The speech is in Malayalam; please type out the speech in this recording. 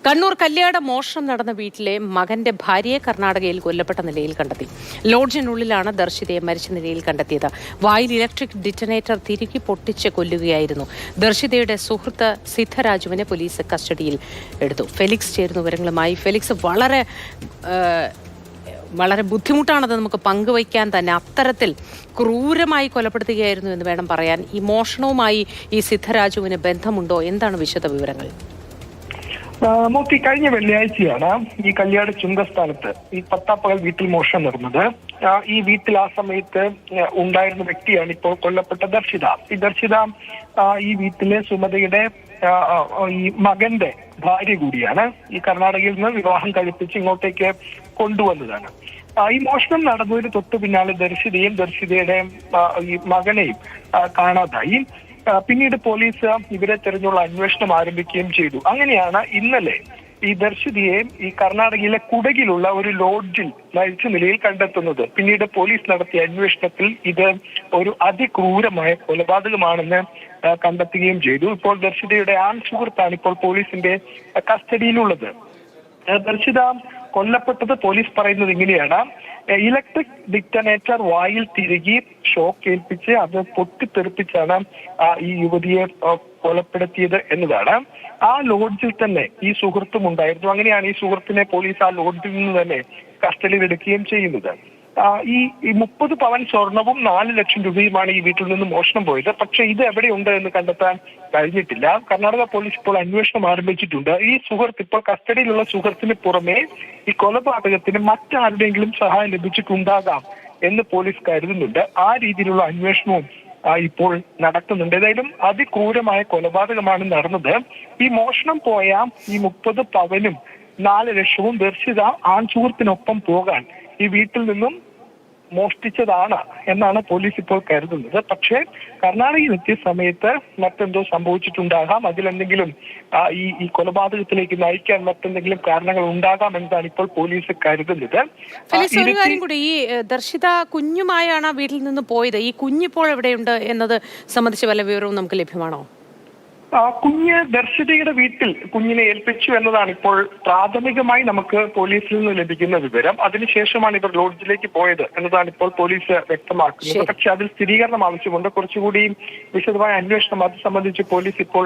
കണ്ണൂർ കല്യാട് മോഷണം നടന്ന വീട്ടിലെ മകന്റെ ഭാര്യയെ കർണാടകയിൽ കൊല്ലപ്പെട്ട നിലയിൽ കണ്ടെത്തി. ലോഡ്ജിനുള്ളിലാണ് ദർശിതയെ മരിച്ച നിലയിൽ കണ്ടെത്തിയത്. വായിൽ ഇലക്ട്രിക് ഡിറ്റനേറ്റർ തിരുകി പൊട്ടിച്ച് കൊല്ലുകയായിരുന്നു. ദർശിതയുടെ സുഹൃത്ത് സിദ്ധരാജുവിനെ പോലീസ് കസ്റ്റഡിയിൽ എടുത്തു. ഫെലിക്സ് ചേരുന്ന വിവരങ്ങളുമായി. ഫെലിക്സ്, വളരെ ബുദ്ധിമുട്ടാണത് നമുക്ക് പങ്കുവയ്ക്കാൻ തന്നെ. അത്തരത്തിൽ ക്രൂരമായി കൊലപ്പെടുത്തുകയായിരുന്നു എന്ന് വേണം പറയാൻ. ഈ മോഷണവുമായി ഈ സിദ്ധരാജുവിന് ബന്ധമുണ്ടോ? എന്താണ് വിശദ വിവരങ്ങൾ? മൂർത്തി, കഴിഞ്ഞ വെള്ളിയാഴ്ചയാണ് ഈ കല്യാട് ചുങ്കസ്ഥാനത്ത് ഈ പത്താപ്പകൽ വീട്ടിൽ മോഷണം നടന്നത്. ഈ വീട്ടിൽ ആ സമയത്ത് ഉണ്ടായിരുന്ന വ്യക്തിയാണ് ഇപ്പോൾ കൊല്ലപ്പെട്ട ദർശിത. ഈ ദർശിത ഈ വീട്ടിലെ സുമതയുടെ ഈ മകന്റെ ഭാര്യ കൂടിയാണ്. ഈ കർണാടകയിൽ നിന്ന് വിവാഹം കഴിപ്പിച്ച് ഇങ്ങോട്ടേക്ക് കൊണ്ടുവന്നതാണ്. ഈ മോഷണം നടന്നതിന് തൊട്ടു പിന്നാലെ ദർശിതയും ദർശിതയുടെ ഈ മകനെയും കാണാതായി. പിന്നീട് പോലീസ് ഇവരെ തെരഞ്ഞുള്ള അന്വേഷണം ആരംഭിക്കുകയും ചെയ്തു. അങ്ങനെയാണ് ഇന്നലെ ഈ ദർശിതയെ ഈ കർണാടകയിലെ കുടകിലുള്ള ഒരു ലോഡ്ജിൽ മരിച്ച നിലയിൽ കണ്ടെത്തുന്നത്. പിന്നീട് പോലീസ് നടത്തിയ അന്വേഷണത്തിൽ ഇത് ഒരു അതിക്രൂരമായ കൊലപാതകമാണെന്ന് കണ്ടെത്തുകയും ചെയ്തു. ഇപ്പോൾ ദർശിതയുടെ ആൺ സുഹൃത്താണ് ഇപ്പോൾ പോലീസിന്റെ കസ്റ്റഡിയിലുള്ളത്. ദർശിത കൊല്ലപ്പെട്ടത് പോലീസ് പറയുന്നത് ഇങ്ങനെയാണ്: ഇലക്ട്രിക് ഡിറ്റനേറ്റർ വായിൽ തിരുകി ഷോക്ക് ഏൽപ്പിച്ച് അത് പൊട്ടിത്തെറിപ്പിച്ചാണ് ഈ യുവതിയെ കൊലപ്പെടുത്തിയത് എന്നതാണ്. ആ ലോഡ്ജിൽ തന്നെ ഈ സുഹൃത്തും ഉണ്ടായിരുന്നു. അങ്ങനെയാണ് ഈ സുഹൃത്തിനെ പോലീസ് ആ ലോഡ്ജിൽ നിന്ന് തന്നെ കസ്റ്റഡിയിൽ എടുക്കുകയും ചെയ്യുന്നത്. ഈ 30 പവൻ സ്വർണവും 4 ലക്ഷം രൂപയുമാണ് ഈ വീട്ടിൽ നിന്ന് മോഷണം പോയത്. പക്ഷെ ഇത് എവിടെയുണ്ട് എന്ന് കണ്ടെത്താൻ കഴിഞ്ഞിട്ടില്ല. കർണാടക പോലീസ് ഇപ്പോൾ അന്വേഷണം ആരംഭിച്ചിട്ടുണ്ട്. ഈ സുഹൃത്ത്, ഇപ്പോൾ കസ്റ്റഡിയിലുള്ള സുഹൃത്തിന് പുറമെ ഈ കൊലപാതകത്തിന് മറ്റാരുടെയെങ്കിലും സഹായം ലഭിച്ചിട്ടുണ്ടാകാം എന്ന് പോലീസ് കരുതുന്നുണ്ട്. ആ രീതിയിലുള്ള അന്വേഷണവും ഇപ്പോൾ നടക്കുന്നുണ്ട്. ഏതായാലും അതിക്രൂരമായ കൊലപാതകമാണ് നടന്നത്. ഈ മോഷണം പോയ ഈ 30 പവനും 4 ലക്ഷവും ദർശിത ആൺ സുഹൃത്തിനൊപ്പം പോകാൻ ഈ വീട്ടിൽ നിന്നും മോഷ്ടിച്ചതാണ് എന്നാണ് പോലീസ് ഇപ്പോൾ കരുതുന്നത്. പക്ഷേ കർണാടകയിൽ എത്തിയ സമയത്ത് മറ്റെന്തോ സംഭവിച്ചിട്ടുണ്ടാകാം. അതിലെന്തെങ്കിലും ഈ കൊലപാതകത്തിലേക്ക് നയിക്കാൻ മറ്റെന്തെങ്കിലും കാരണങ്ങൾ ഉണ്ടാകാം എന്നതാണ് ഇപ്പോൾ പോലീസ് കരുതുന്നത്. ഒരു കാര്യം കൂടി, ഈ ദർശിത കുഞ്ഞുമായാണ് വീട്ടിൽ നിന്ന് പോയത്. ഈ കുഞ്ഞിപ്പോൾ എവിടെയുണ്ട് എന്നത് സംബന്ധിച്ച് വല്ല വിവരവും നമുക്ക് ലഭ്യമാണോ? കുഞ്ഞ് ദർശിതയുടെ വീട്ടിൽ കുഞ്ഞിനെ ഏൽപ്പിച്ചു എന്നതാണ് ഇപ്പോൾ പ്രാഥമികമായി നമുക്ക് പോലീസിൽ നിന്ന് ലഭിക്കുന്ന വിവരം. അതിനുശേഷമാണ് ഇവർ ലോഡ്ജിലേക്ക് പോയത് എന്നതാണ് ഇപ്പോൾ പോലീസ് വ്യക്തമാക്കുന്നത്. പക്ഷെ അതിൽ സ്ഥിരീകരണം ആവശ്യമുണ്ട്. കുറച്ചുകൂടി വിശദമായ അന്വേഷണം അത് സംബന്ധിച്ച് പോലീസ് ഇപ്പോൾ